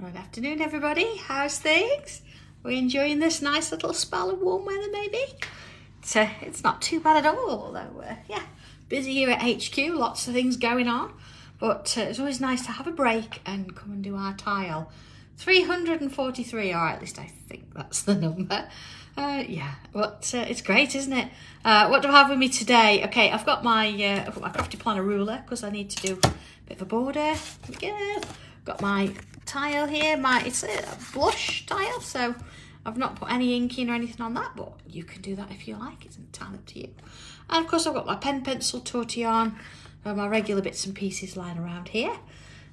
Good afternoon, everybody. How's things? We're enjoying this nice little spell of warm weather, maybe? It's not too bad at all, although, yeah, busy here at HQ, lots of things going on. But it's always nice to have a break and come and do our tile. 343, or at least I think that's the number. Yeah, but it's great, isn't it? What do I have with me today? Okay, I've got my crafty planner ruler because I need to do a bit of a border. Yeah. Got my tile here. It's a blush tile, so I've not put any ink in or anything on that, but you can do that if you like. It's entirely up to you. And of course, I've got my pen, pencil, tortillon, my regular bits and pieces lying around here.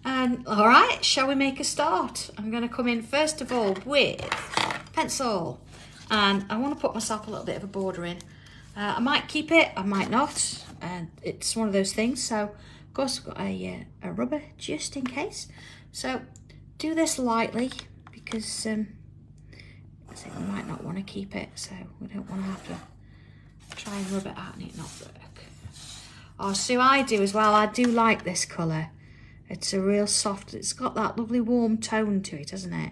And all right, shall we make a start? I'm going to come in first of all with pencil, and I want to put myself a little bit of a border in. I might keep it, I might not, and it's one of those things. So of course I've got a rubber just in case. So do this lightly because I think we might not want to keep it, so we don't want to have to try and rub it out and it not work. Oh, so I do as well. I do like this colour. It's a real soft, it's got that lovely warm tone to it, hasn't it?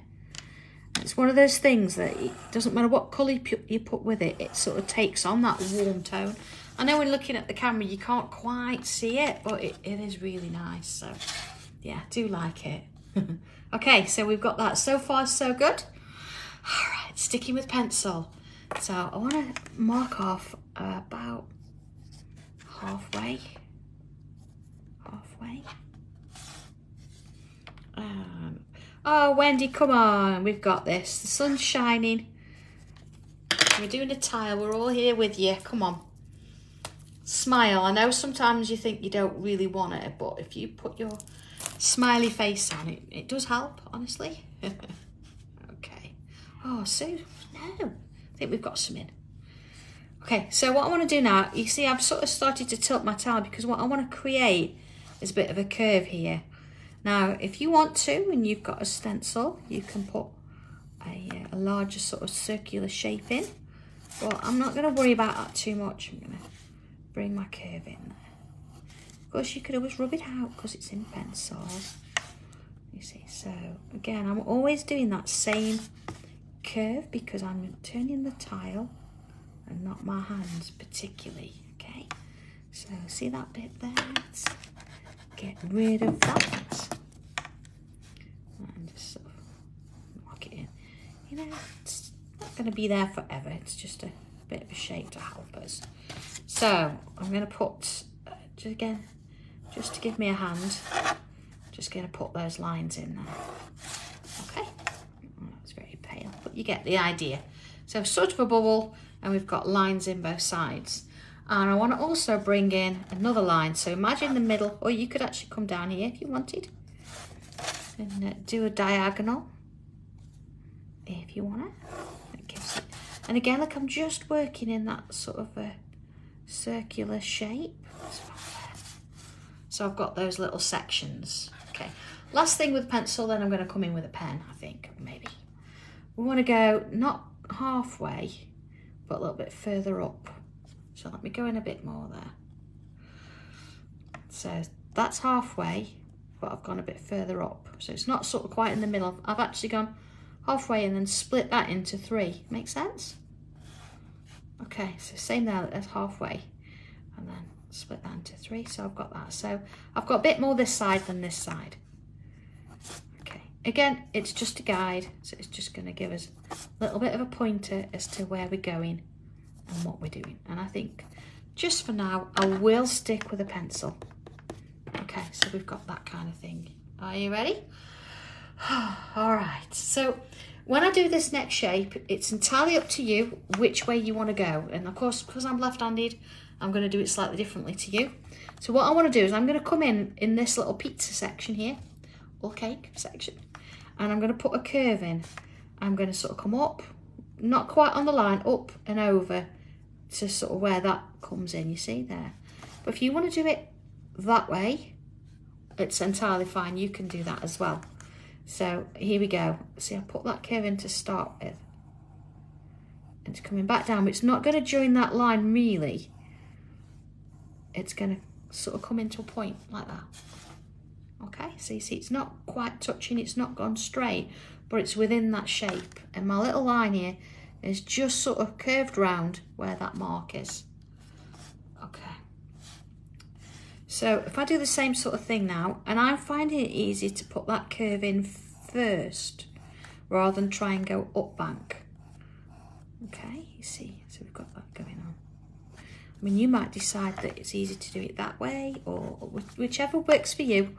It's one of those things that it doesn't matter what colour you put with it, it sort of takes on that warm tone. I know when looking at the camera you can't quite see it, but it is really nice. So yeah, I do like it. Okay, so we've got that. So far, so good. All right, sticking with pencil. So I want to mark off about halfway. Oh, Wendy, come on. We've got this. The sun's shining. We're doing a tile. We're all here with you. Come on. Smile. I know sometimes you think you don't really want it, but if you put your smiley face on it, it does help, honestly. Okay. Oh, Sue, no. I think we've got some in. Okay, so what I want to do now, you see I've sort of started to tilt my tile because what I want to create is a bit of a curve here. Now, if you want to, and you've got a stencil, you can put a larger sort of circular shape in. Well, I'm not going to worry about that too much. I'm going to bring my curve in there. Of course, you could always rub it out because it's in pencil. You see, so again, I'm always doing that same curve because I'm turning the tile and not my hands particularly, okay? So see that bit there? Let's get rid of that. And just sort of lock it in. You know, it's not going to be there forever. It's just a bit of a shape to help us. So I'm going to put, just to give me a hand, just going to put those lines in there. Okay, oh, that's very pale, but you get the idea. So sort of a bubble, and we've got lines in both sides. And I want to also bring in another line. So imagine the middle, or you could actually come down here if you wanted and do a diagonal if you want it. It gives it. And again, look, I'm just working in that sort of a circular shape. So I've got those little sections. Okay, last thing with pencil, then I'm going to come in with a pen, I think, maybe. We want to go not halfway, but a little bit further up. So let me go in a bit more there. So that's halfway, but I've gone a bit further up. So it's not sort of quite in the middle. I've actually gone halfway and then split that into 3. Make sense? Okay, so same there as halfway. And then split that into 3. So I've got that. So I've got a bit more this side than this side. Okay, again, it's just a guide. So it's just going to give us a little bit of a pointer as to where we're going and what we're doing. And I think just for now I will stick with a pencil. Okay, so we've got that kind of thing. Are you ready? All right, so when I do this next shape, it's entirely up to you which way you want to go. And of course, because I'm left-handed, I'm going to do it slightly differently to you. So what I want to do is I'm going to come in this little pizza section here, or cake section, and I'm going to put a curve in. I'm going to sort of come up, not quite on the line, up and over to sort of where that comes in, you see there. But if you want to do it that way, it's entirely fine. You can do that as well. So here we go. See, I put that curve in to start with. It's coming back down, but it's not going to join that line really. It's going to sort of come into a point like that. Okay, so you see it's not quite touching, it's not gone straight, but it's within that shape. And my little line here is just sort of curved round where that mark is. Okay. So if I do the same sort of thing now, and I'm finding it easy to put that curve in first rather than try and go up bank. Okay, you see, so we've got that going on. I mean, you might decide that it's easy to do it that way, or whichever works for you.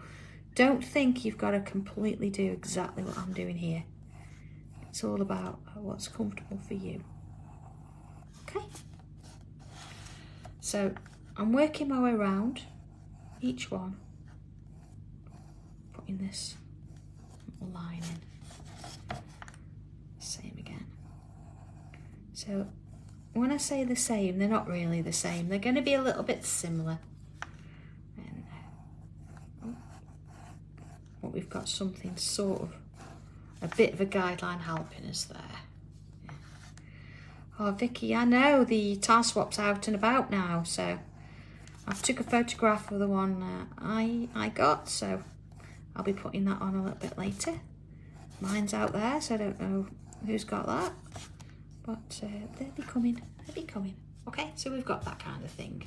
Don't think you've got to completely do exactly what I'm doing here. It's all about what's comfortable for you. Okay, so I'm working my way around each one, putting this little line in. Same again. So when I say the same, they're not really the same. They're going to be a little bit similar. And but we've got something sort of, a bit of a guideline helping us there. Yeah. Oh, Vicky, I know the tile swap's out and about now, so I've took a photograph of the one I got, so I'll be putting that on a little bit later. Mine's out there, so I don't know who's got that. But they'll be coming, Okay, so we've got that kind of thing.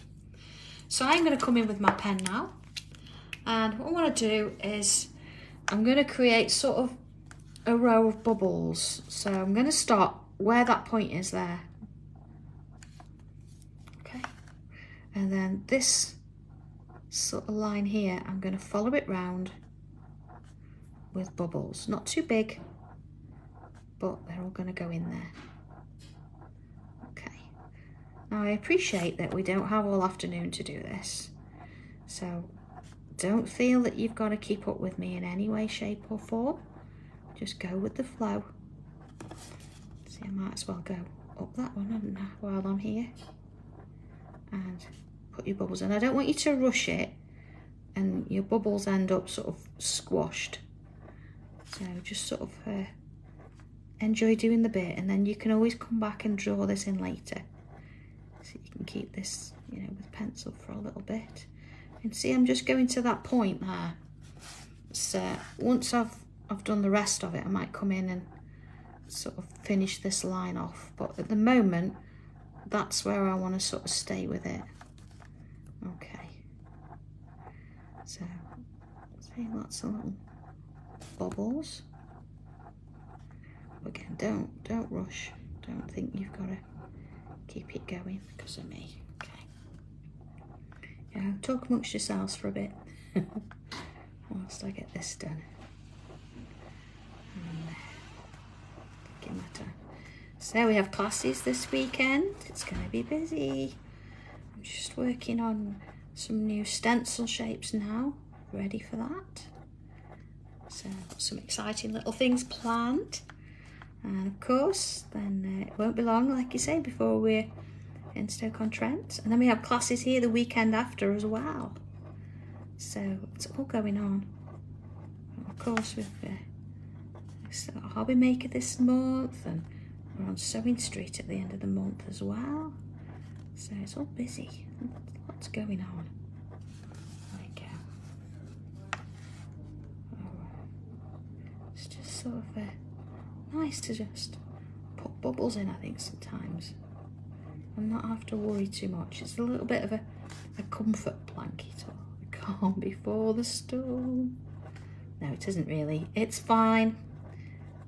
So I'm going to come in with my pen now. And what I want to do is I'm going to create sort of a row of bubbles. So I'm going to start where that point is there. Okay. And then this sort of line here, I'm going to follow it round with bubbles. Not too big, but they're all going to go in there. Now I appreciate that we don't have all afternoon to do this, so don't feel that you've got to keep up with me in any way, shape or form. Just go with the flow. See, I might as well go up that one, haven't I, while I'm here. And put your bubbles in. I don't want you to rush it and your bubbles end up sort of squashed. So just sort of enjoy doing the bit, and then you can always come back and draw this in later. So you can keep this, you know, with pencil for a little bit. And see, I'm just going to that point there. So once I've done the rest of it, I might come in and sort of finish this line off. But at the moment, that's where I want to sort of stay with it. Okay. So see, lots of little bubbles. Again, don't rush. Don't think you've got to keep it going because of me. Okay. Yeah, talk amongst yourselves for a bit whilst I get this done. Taking my time. So we have classes this weekend. It's going to be busy. I'm just working on some new stencil shapes now, ready for that. So I've got some exciting little things planned. And of course, then it won't be long, like you say, before we're in Stoke-on-Trent. And then we have classes here the weekend after as well. So it's all going on. And of course, we've got a hobby maker this month, and we're on Sewing Street at the end of the month as well. So it's all busy. Lots going on. There we go. It's just sort of nice to just put bubbles in, I think, sometimes, and not have to worry too much. It's a little bit of a comfort blanket, or the calm before the storm. No, it isn't really. It's fine.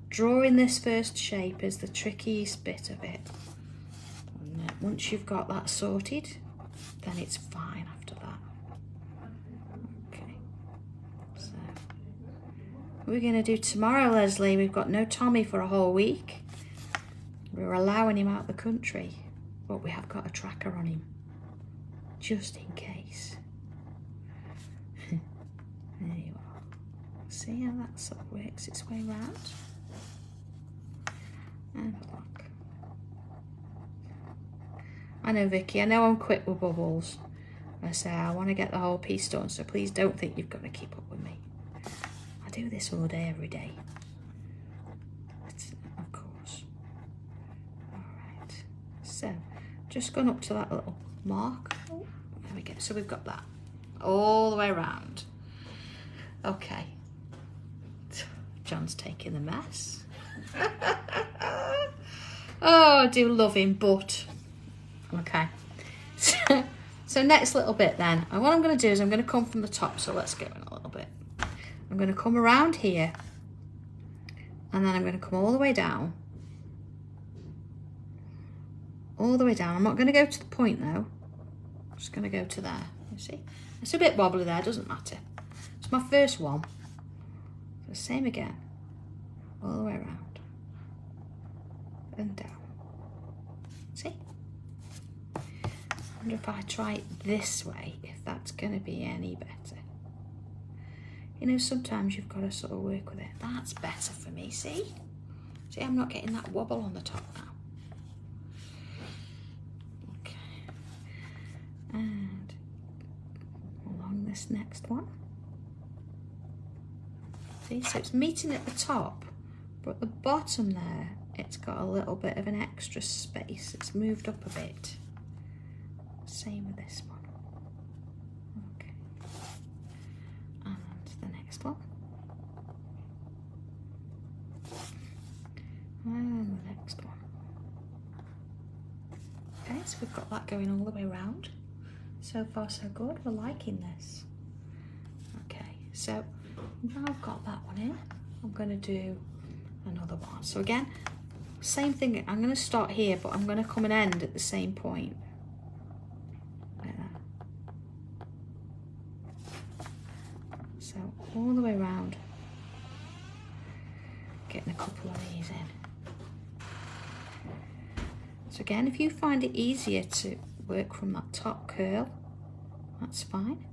Drawing this first shape is the trickiest bit of it. And once you've got that sorted, then it's fine after that. Okay. So what we're going to do tomorrow, Leslie, we've got no Tommy for a whole week. We're allowing him out the country, but we have got a tracker on him, just in case. There you are. See how that sort of works its way around? And look. I know, Vicky, I know I'm quick with bubbles. I say I want to get the whole piece done, so please don't think you've got to keep up with me. I do this all day, every day. Of course. Alright. So, just gone up to that little mark. Oh, there we go. So we've got that all the way around. Okay. John's taking the mess. Oh, I do love him, but... Okay. So next little bit then. And what I'm going to do is I'm going to come from the top. So let's go in a little bit. I'm going to come around here. And then I'm going to come all the way down. All the way down. I'm not going to go to the point though. I'm just going to go to there. You see? It's a bit wobbly there, doesn't matter. It's my first one. So same again. All the way around. And down. See? I wonder if I try it this way, if that's going to be any better. You know, sometimes you've got to sort of work with it. That's better for me, see? See, I'm not getting that wobble on the top now. Okay. And along this next one. See, so it's meeting at the top, but at the bottom there, it's got a little bit of an extra space. It's moved up a bit. Same with this one. Okay. And the next one. And the next one. Okay, so we've got that going all the way around. So far so good, we're liking this. Okay, so now I've got that one in, I'm going to do another one. So again, same thing, I'm going to start here, but I'm going to come and end at the same point. Like that. So all the way around, getting a couple of these in. So again, if you find it easier to work from that top curl, that's fine.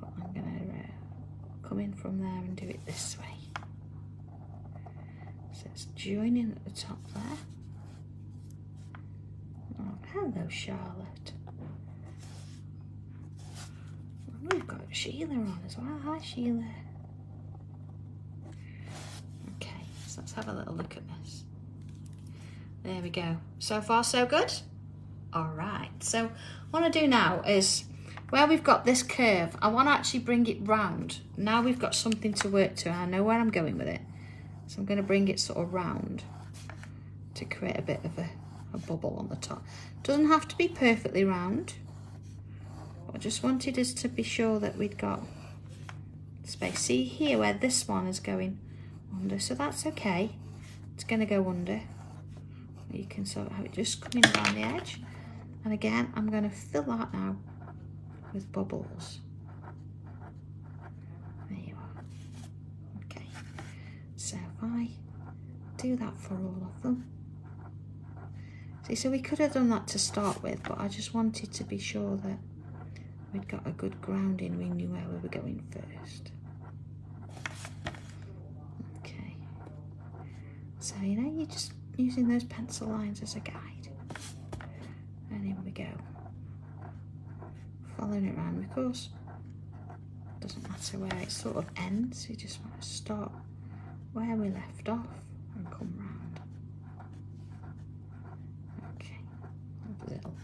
But I'm going to come in from there and do it this way. So it's joining at the top there. Oh, hello, Charlotte. We've got Sheila on as well. Hi, Sheila. Okay, so let's have a little look at this. There we go. So far, so good. All right. So what I do now is, where we've got this curve, I want to actually bring it round. Now we've got something to work to. I know where I'm going with it. So I'm going to bring it sort of round to create a bit of a bubble on the top. Doesn't have to be perfectly round. I just wanted us to be sure that we'd got space. See here where this one is going under, so that's okay. It's going to go under. You can sort of have it just coming around the edge. And again, I'm going to fill that now with bubbles. There you are. Okay. So if I do that for all of them. See, so we could have done that to start with, but I just wanted to be sure that we'd got a good grounding, we knew where we were going first. Okay. So, you know, you're just using those pencil lines as a guide. And in we go. Following it around, of course. Doesn't matter where it sort of ends, you just want to start where we left off and come round. Okay. Little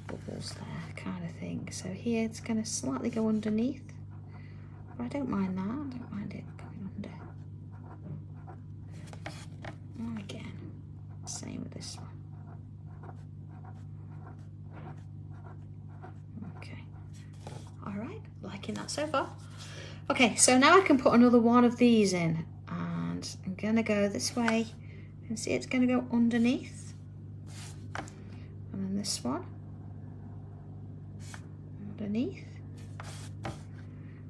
bubbles there, kind of thing. So here it's going to slightly go underneath, but I don't mind that. I don't mind it going under. And again, same with this one. Okay. All right, liking that so far. Okay, so now I can put another one of these in, and I'm going to go this way. You can see it's going to go underneath, and then this one. Underneath.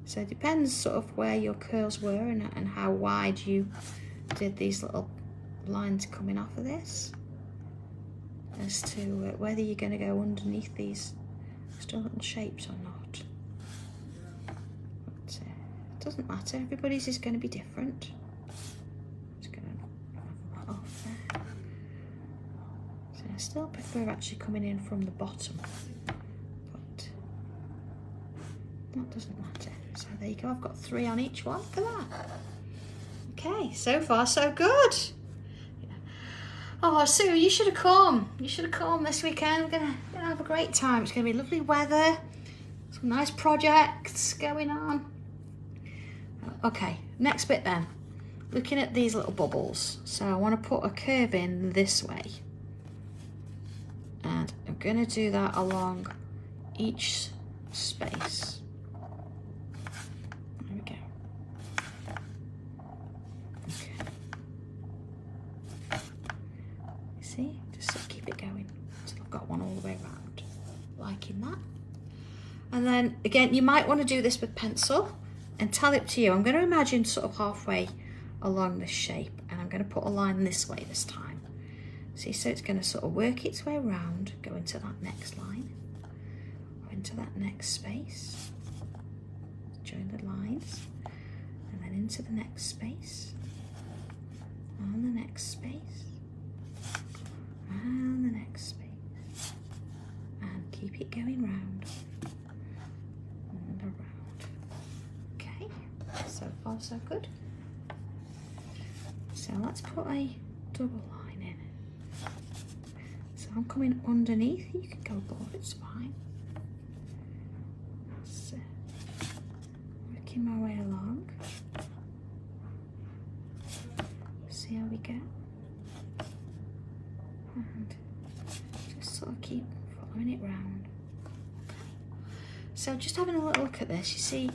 So it depends sort of where your curls were and how wide you did these little lines coming off of this, as to whether you're going to go underneath these little shapes or not. But it doesn't matter, everybody's is going to be different. Just going to have that off there. So I still prefer actually coming in from the bottom. That doesn't matter. So there you go, I've got 3 on each one for that. Okay, so far so good. Oh, Sue, you should have come. You should have come this weekend. We're gonna have a great time. It's gonna be lovely weather, some nice projects going on. Okay, next bit then. Looking at these little bubbles. So I want to put a curve in this way. And I'm going to do that along each space. There we go. Okay. See? Just sort of keep it going until I've got one all the way around. Liking that. And then again, you might want to do this with pencil, entirely up to you. I'm going to imagine sort of halfway along this shape, and I'm going to put a line this way this time. See, so it's going to sort of work its way around, go into that next line, or into that next space, join the lines, and then into the next space, and the next space, and the next space, and keep it going round and around. Okay, so far so good. So let's put a double line in. So I'm coming underneath, you can go above, it's fine. So, working my way along. See how we go. And just sort of keep following it round. Okay. So just having a little look at this, you see,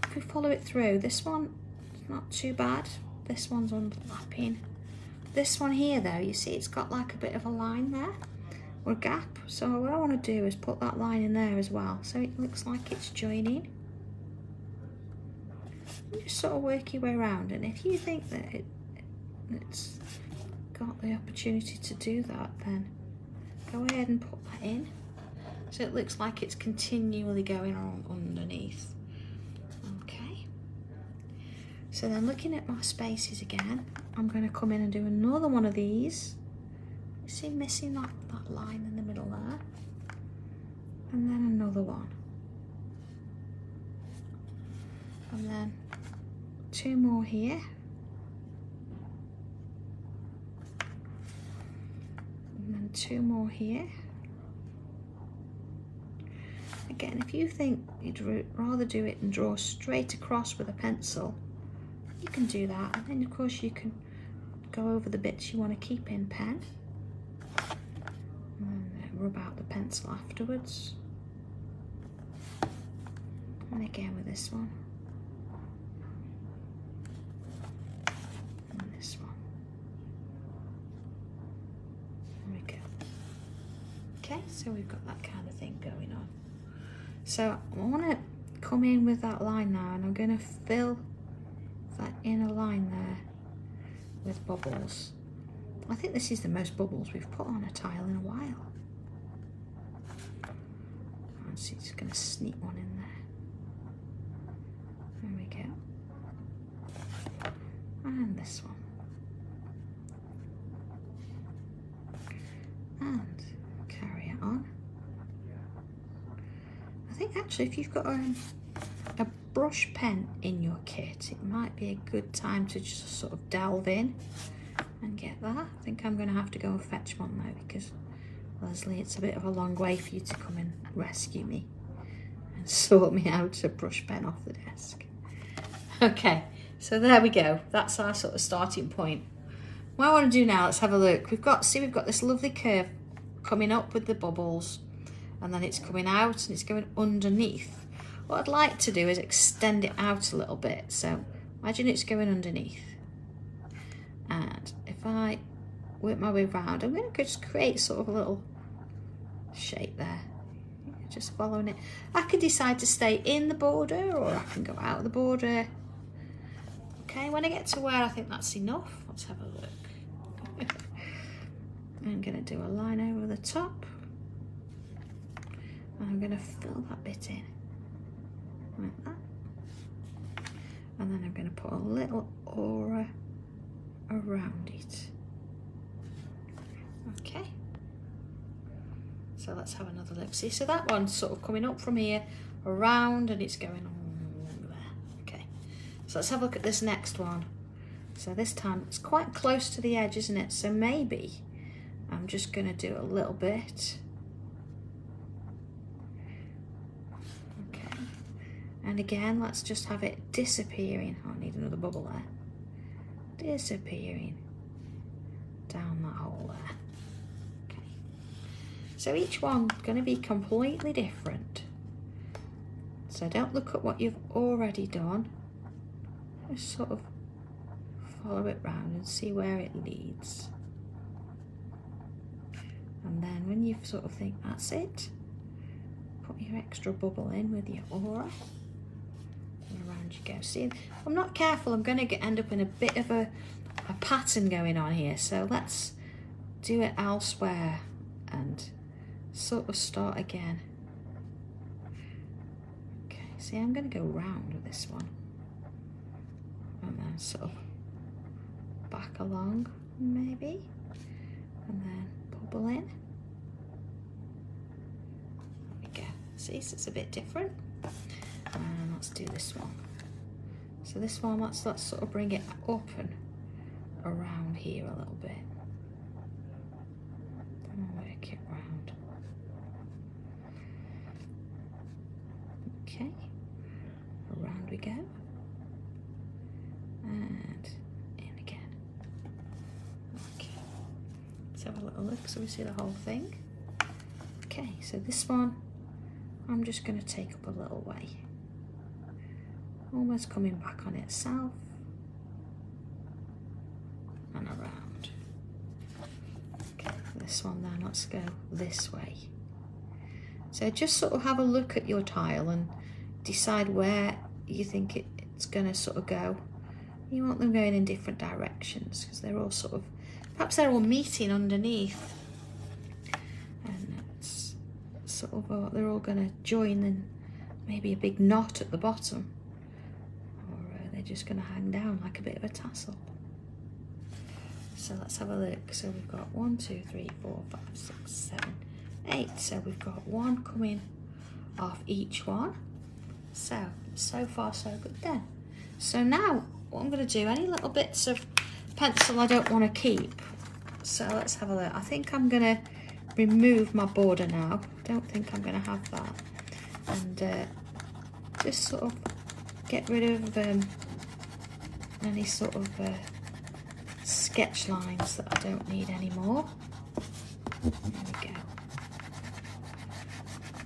if we follow it through, this one is not too bad. This one's overlapping. This one here though, you see it's got like a bit of a line there, or a gap. So what I want to do is put that line in there as well, so it looks like it's joining. You just sort of work your way around, and if you think that it's got the opportunity to do that, then go ahead and put that in. So it looks like it's continually going on underneath. Okay. So then looking at my spaces again, I'm going to come in and do another one of these. You see missing that line in the middle there. And then another one. And then two more here. And then two more here. Again, if you think you'd rather do it and draw straight across with a pencil, you can do that, and then of course you can go over the bits you want to keep in pen and rub out the pencil afterwards. And again with this one and this one. There we go. Okay, so we've got that kind of thing going on. So I want to come in with that line now, and I'm going to fill that inner line there with bubbles. I think this is the most bubbles we've put on a tile in a while. And so just going to sneak one in there. There we go. And this one. And carry it on. I think actually if you've got a brush pen in your kit, it might be a good time to just sort of delve in and get that. I think I'm going to have to go and fetch one now, because Leslie, it's a bit of a long way for you to come and rescue me and sort me out a brush pen off the desk. Okay, so there we go. That's our sort of starting point. What I want to do now, let's have a look. We've got this lovely curve coming up with the bubbles, and then it's coming out and it's going underneath. What I'd like to do is extend it out a little bit. So imagine it's going underneath. And if I work my way around, I'm going to just create sort of a little shape there. Just following it. I can decide to stay in the border, or I can go out of the border. Okay, when I get to where I think that's enough, let's have a look. I'm going to do a line over the top. And I'm going to fill that bit in. Like that. And then I'm going to put a little aura around it. Okay. So let's have another look. See, so that one's sort of coming up from here, around, and it's going on there. Okay. So let's have a look at this next one. So this time it's quite close to the edge, isn't it? So maybe I'm just going to do a little bit. And again, let's just have it disappearing. Oh, I need another bubble there. Disappearing down that hole there. Okay. So each one's going to be completely different. So don't look at what you've already done. Just sort of follow it round and see where it leads. And then when you sort of think that's it, put your extra bubble in with your aura. And around you go. See, if I'm not careful, I'm going to end up in a bit of a pattern going on here. So let's do it elsewhere and sort of start again. Okay, see, I'm going to go round with this one. And then sort of back along, maybe. And then bubble in. There we go. See, so it's a bit different. And let's do this one. So this one, let's sort of bring it up and around here a little bit. Then we'll work it round. Okay. Around we go. And in again. Okay. Let's have a little look so we see the whole thing. Okay, so this one I'm just going to take up a little way. Almost coming back on itself. And around. Okay, this one then, let's go this way. So just sort of have a look at your tile and decide where you think it's going to sort of go. You want them going in different directions because they're all sort of, perhaps they're all meeting underneath. And it's sort of, they're all going to join in maybe a big knot at the bottom. Or they're just going to hang down like a bit of a tassel. So let's have a look. So we've got 1, 2, 3, 4, 5, 6, 7, 8. So we've got one coming off each one. So far so good then. So now what I'm going to do, any little bits of pencil I don't want to keep. So let's have a look. I think I'm going to remove my border now. I don't think I'm going to have that. And just sort of get rid of any sort of sketch lines that I don't need anymore. There we go.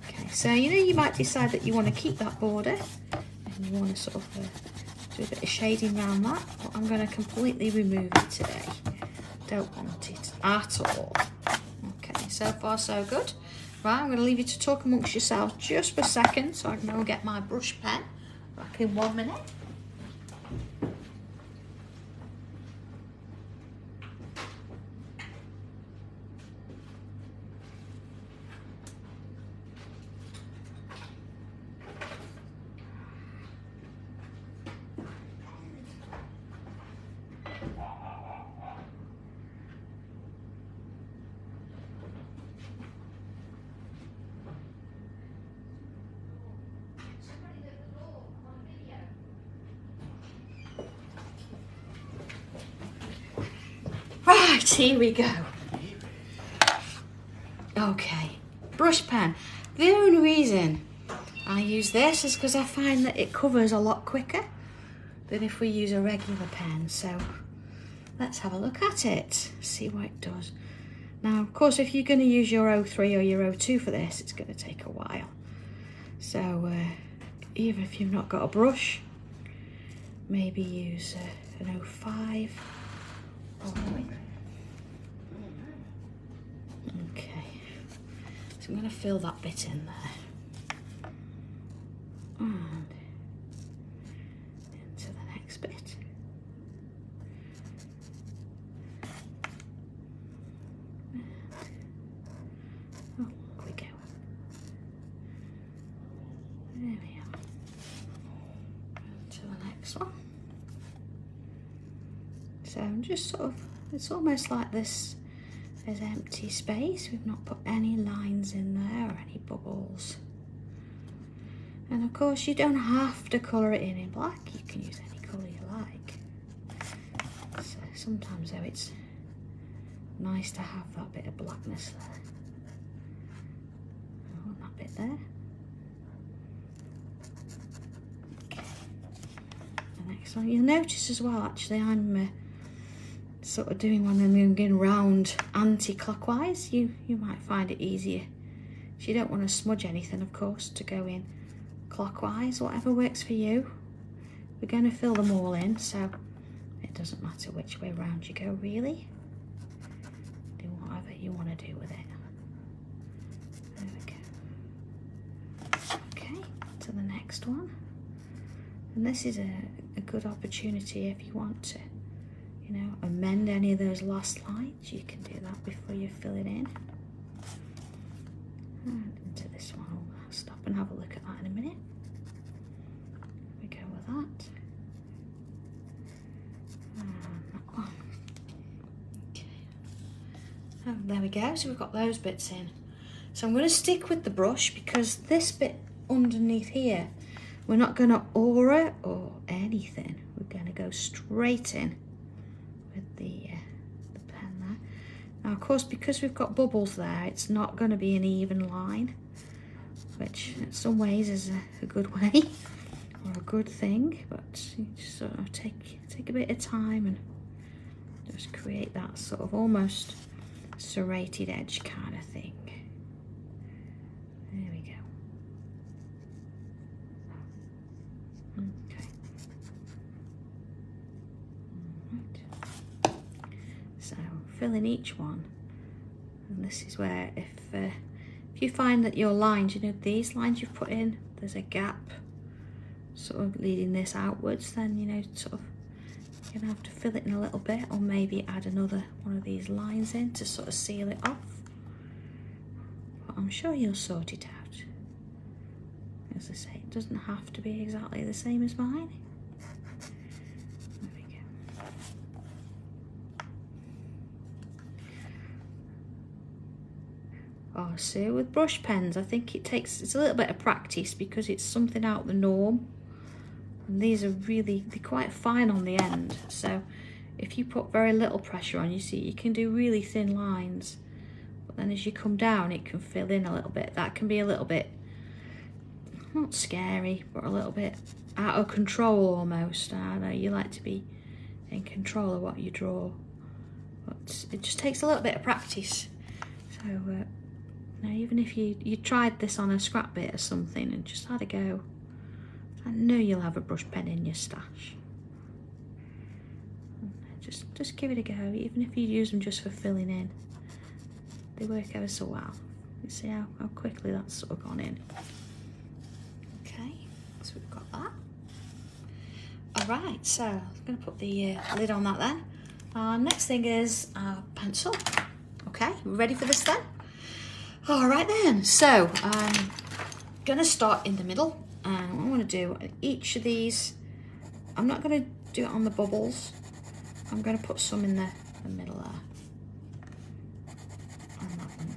Okay, so you might decide that you want to keep that border and you want to sort of do a bit of shading around that, but I'm going to completely remove it today. Don't want it at all. Okay, so far so good. Right, I'm going to leave you to talk amongst yourselves just for a second so I can go get my brush pen. Back in 1 minute. Right, here we go. Okay, brush pen. The only reason I use this is because I find that it covers a lot quicker than if we use a regular pen. So let's have a look at it, see what it does. Now, of course, if you're going to use your 03 or your 02 for this, it's going to take a while. So even if you've not got a brush, maybe use an 05. Okay, so I'm going to fill that bit in there and into the next bit. And, we go. There we are. To the next one. So I'm just sort of, it's almost like this is empty space. We've not put any lines in there or any bubbles. And of course you don't have to colour it in black. You can use any colour you like. So sometimes though it's nice to have that bit of blackness there. Oh, that bit there. So you'll notice as well, actually, I'm sort of doing one and I'm going round anti-clockwise. You might find it easier. So you don't want to smudge anything, of course, to go in clockwise, whatever works for you. We're going to fill them all in, so it doesn't matter which way round you go, really. Do whatever you want to do with it. There we go. Okay, to the next one. And this is a good opportunity if you want to, you know, amend any of those last lines. You can do that before you fill it in. And into this one, I'll stop and have a look at that in a minute. We go with that. And that one. Okay. Oh, there we go. So we've got those bits in. So I'm going to stick with the brush because this bit underneath here, we're not going to aura or anything. We're going to go straight in with the pen there. Now, of course, because we've got bubbles there, it's not going to be an even line, which in some ways is a good way or a good thing. But you just sort of take a bit of time and just create that sort of almost serrated edge kind of thing. There we go. Okay. Right. So fill in each one, and this is where if you find that your lines, you know, these lines you've put in, there's a gap sort of leading this outwards, then you know, sort of you're gonna have to fill it in a little bit, or maybe add another one of these lines in to sort of seal it off. But I'm sure you'll sort it out. As I say, it doesn't have to be exactly the same as mine. There we go. Oh, so with brush pens, I think it's a little bit of practice because it's something out of the norm. And these are they're quite fine on the end. So if you put very little pressure on, you see, you can do really thin lines. But then as you come down, it can fill in a little bit. That can be a little bit, not scary, but a little bit out of control almost. I know you like to be in control of what you draw, but it just takes a little bit of practice. So now even if you tried this on a scrap bit or something and just had a go, I know you'll have a brush pen in your stash. Just give it a go, even if you use them just for filling in. They work ever so well. You see how quickly that's sort of gone in. Okay, so we've got that. Alright, so I'm going to put the lid on that then. Next thing is our pencil. Okay, ready for this then? Alright then, so I'm going to start in the middle. And what I'm going to do, each of these, I'm not going to do it on the bubbles. I'm going to put some in the middle there. And that one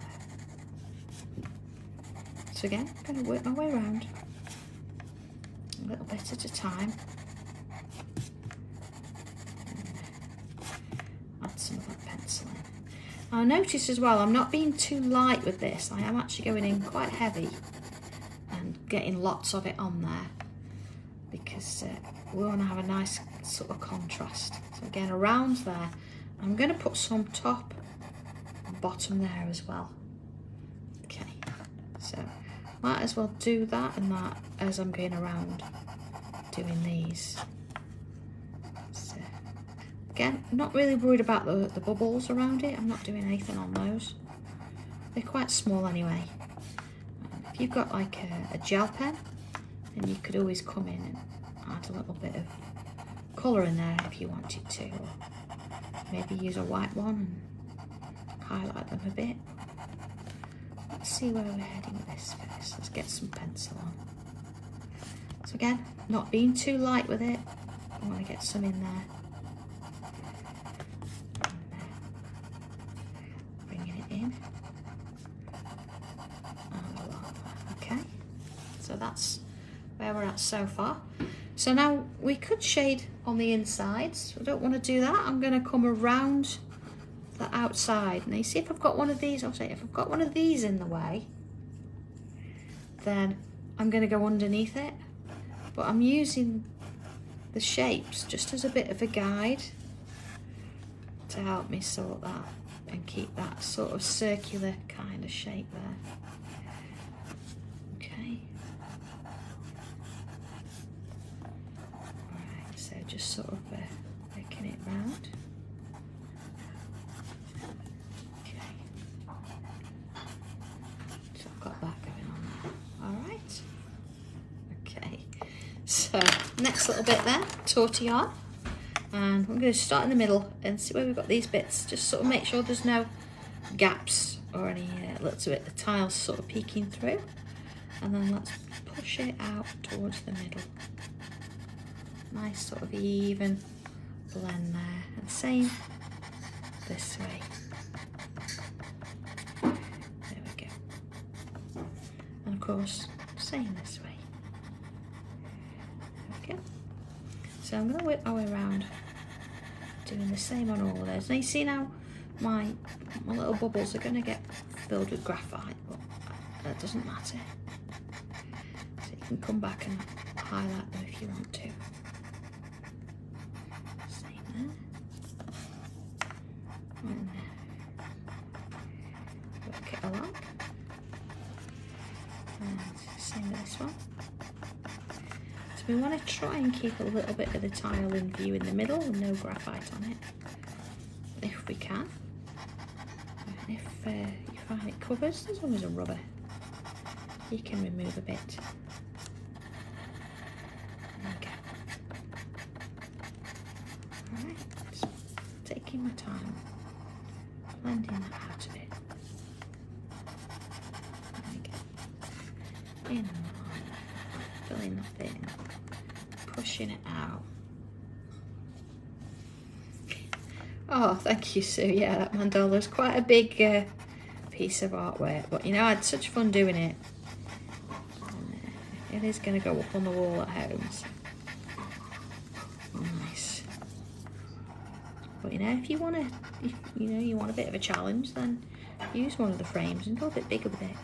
there. So again, I'm going to work my way around a little bit at a time. Add some of that pencil in. Now notice as well, I'm not being too light with this. I am actually going in quite heavy and getting lots of it on there because we want to have a nice sort of contrast. So again, around there, I'm going to put some top and bottom there as well. Okay, so might as well do that and that as I'm going around doing these. So again, not really worried about the bubbles around it. I'm not doing anything on those. They're quite small anyway. If you've got like a gel pen, then you could always come in and add a little bit of colour in there if you wanted to, or maybe use a white one and highlight them a bit. Let's see where we're heading with this first. Let's get some pencil on. So again, not being too light with it. I want to get some in there. Bringing it in. Okay, so that's where we're at so far. So now we could shade on the insides. I don't want to do that. I'm going to come around the outside. Now you see, if I've got one of these, I'll say if I've got one of these in the way, then I'm going to go underneath it. But I'm using the shapes just as a bit of a guide to help me sort that and keep that sort of circular kind of shape there. Okay. Alright, so just sort of making it round. Okay. So I've got that going on there. Alright. Okay. So next little bit then, tortillon. And I'm going to start in the middle and see where we've got these bits. Just sort of make sure there's no gaps or any little bit the tiles sort of peeking through. And then let's push it out towards the middle. Nice sort of even blend there. And same this way. There we go. And of course, same this way. There we go. So I'm going to whip my way around, doing the same on all of those. Now you see now my little bubbles are going to get filled with graphite, but that doesn't matter. So you can come back and highlight them if you want to. Same there. And work it along. And same with this one. We want to try and keep a little bit of the tile in view in the middle and no graphite on it, if we can. And if you find it covers, there's always a rubber. You can remove a bit. There you go. Alright, just taking my time, blending that out a bit. There we go. In and out, filling that bit in. Pushing it out. Oh, thank you, Sue. Yeah, that mandala is quite a big piece of artwork, but you know, I had such fun doing it. And, it is going to go up on the wall at home. So. Nice. But you know, if you want to, you want a bit of a challenge, then use one of the frames and go a bit bigger with it.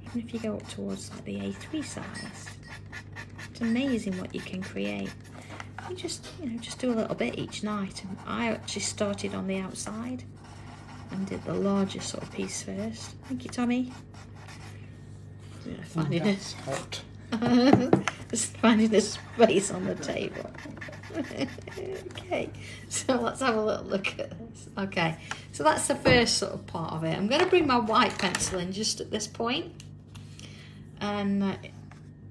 Even if you go up towards like the A3 size. It's amazing what you can create. You just do a little bit each night. And I actually started on the outside and did the largest sort of piece first. Thank you, Tommy. Yeah, finding that's hot. Just finding a space on the table. Okay, so let's have a little look at this. Okay, so that's the first sort of part of it. I'm going to bring my white pencil in just at this point, and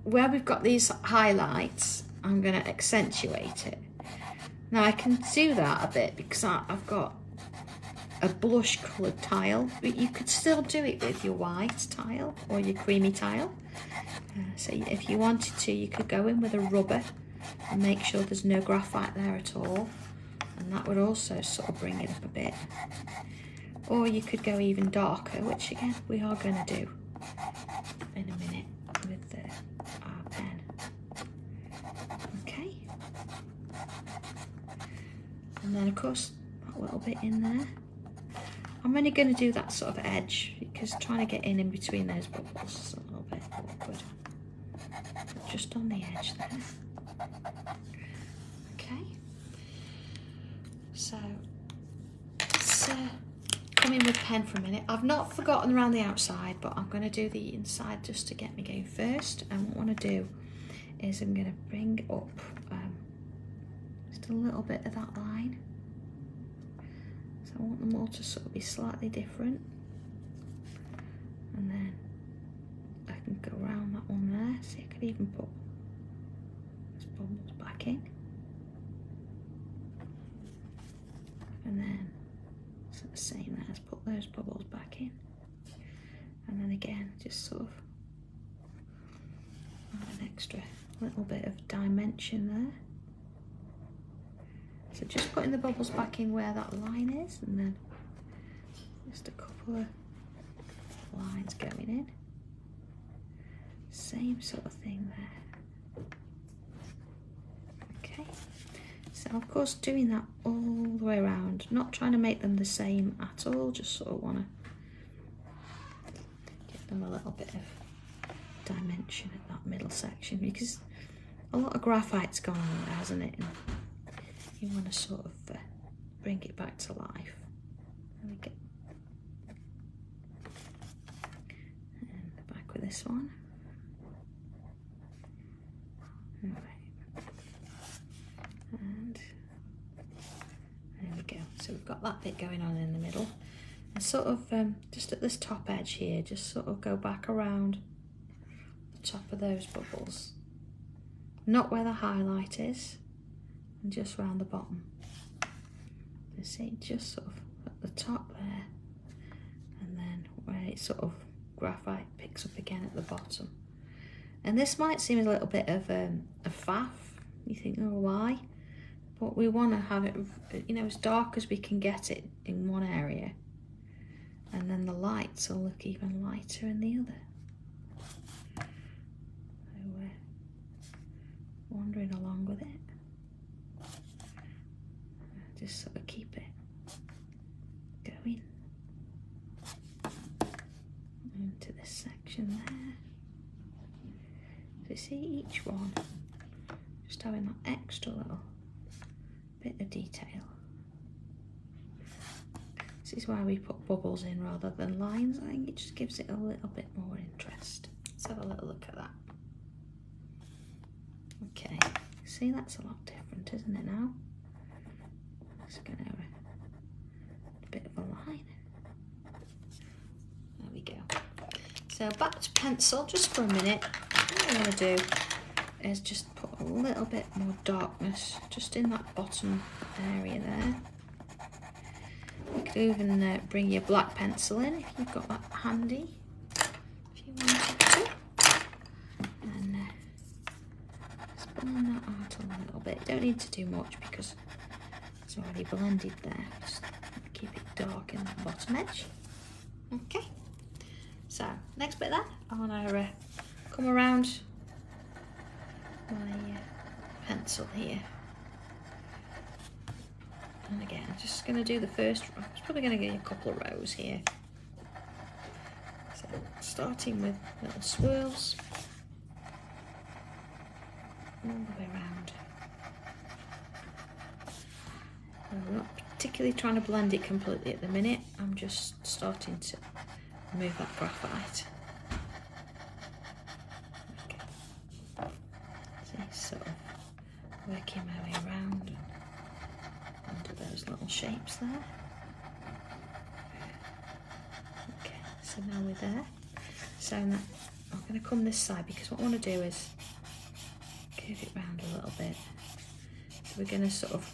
where we've got these highlights, I'm going to accentuate it. Now I can do that a bit because I've got a blush coloured tile, but you could still do it with your white tile or your creamy tile. So if you wanted to, you could go in with a rubber and make sure there's no graphite there at all, and that would also sort of bring it up a bit. Or you could go even darker, which again we are going to do in a minute with our pen. Okay, and then of course that little bit in there, I'm only going to do that sort of edge because trying to get in between those bubbles is a little bit awkward. But just on the edge there. Okay, so let's come in with pen for a minute. I've not forgotten around the outside, but I'm going to do the inside just to get me going first. And what I want to do is I'm going to bring up just a little bit of that line. So I want them all to sort of be slightly different. And then I can go around that one there. See, I could even put those bubbles back in. And then it's the same there, let's put those bubbles back in. And then again, just sort of add an extra little bit of dimension there. So just putting the bubbles back in where that line is, and then just a couple of lines going in. Same sort of thing there. Okay, so of course doing that all the way around, not trying to make them the same at all, just sort of want to give them a little bit of dimension at that middle section, because a lot of graphite's gone on there, hasn't it? And you want to sort of bring it back to life. There we go. And back with this one. Right. And there we go. So we've got that bit going on in the middle. And sort of just at this top edge here, just sort of go back around the top of those bubbles. Not where the highlight is, and just round the bottom. You see, just sort of at the top there, and then where it sort of graphite picks up again at the bottom. And this might seem a little bit of a faff. You think, oh, why? But we want to have it, you know, as dark as we can get it in one area, and then the lights will look even lighter in the other. So we're wandering along with it. Just sort of keep it going into this section there. So you see each one just having that extra little bit of detail. This is why we put bubbles in rather than lines. I think it just gives it a little bit more interest. Let's have a little look at that. Okay, see, that's a lot different, isn't it now? Just going to have a bit of a line. There we go. So back to pencil just for a minute. What I'm going to do is just put a little bit more darkness just in that bottom area there. You could even bring your black pencil in if you've got that handy, if you wanted to. And just blend that out a little bit. Don't need to do much because it's already blended there. Just keep it dark in that bottom edge. Okay. So next bit then, I want to come around my pencil here. And again, I'm just going to do the first row. I'm probably going to get a couple of rows here. So starting with little swirls all the way around. I'm not particularly trying to blend it completely at the minute. I'm just starting to remove that graphite. Okay. See, sort of working my way around under those little shapes there. Okay, so now we're there. So now I'm going to come this side because what I want to do is curve it round a little bit. So we're going to sort of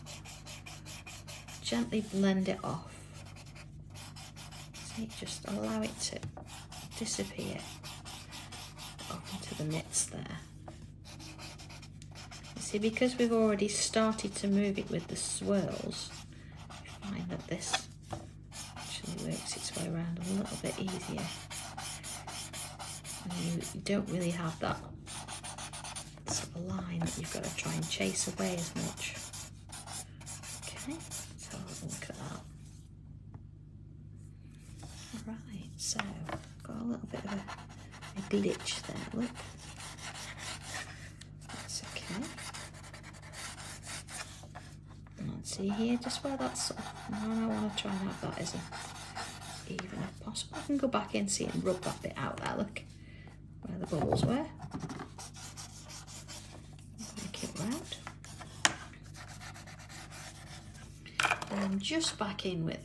gently blend it off. See, just allow it to disappear off into the midst there. You see, because we've already started to move it with the swirls, you find that this actually works its way around a little bit easier. And you don't really have that sort of line that you've got to try and chase away as much. Okay, let's have a little look at that. Right, so got a little bit of a glitch there, look. That's okay. Let's see here, just where that's sort of, I want to try and have that as even as possible. I can go back in, see, and rub that bit out there, look, where the bubbles were. Make it round. And just back in with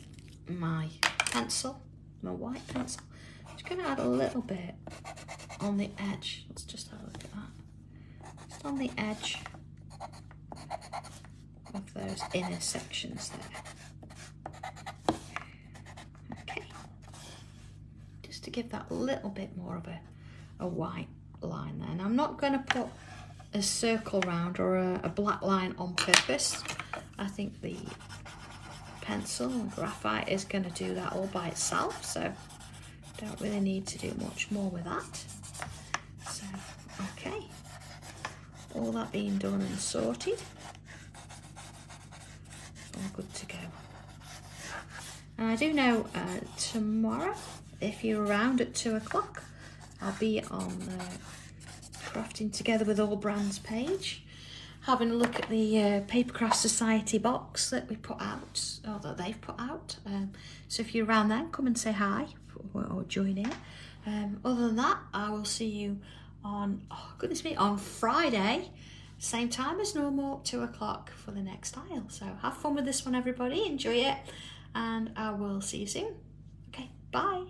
my pencil, my white pencil. I'm just going to add a little bit on the edge. Let's just have a look at that. Just on the edge of those inner sections there. Okay. Just to give that a little bit more of a white line there. And I'm not going to put a circle round or a black line on purpose. I think the pencil and graphite is going to do that all by itself, so don't really need to do much more with that. So okay, all that being done and sorted, all good to go. And I do know tomorrow, if you're around at 2 o'clock, I'll be on Crafting Together with All Brands page, having a look at the Papercraft Society box that we put out, or that they've put out. So if you're around there, come and say hi or join in. Other than that, I will see you on, oh goodness me, on Friday, same time as normal, 2 o'clock for the next tile. So have fun with this one, everybody, enjoy it, and I will see you soon. Okay, bye.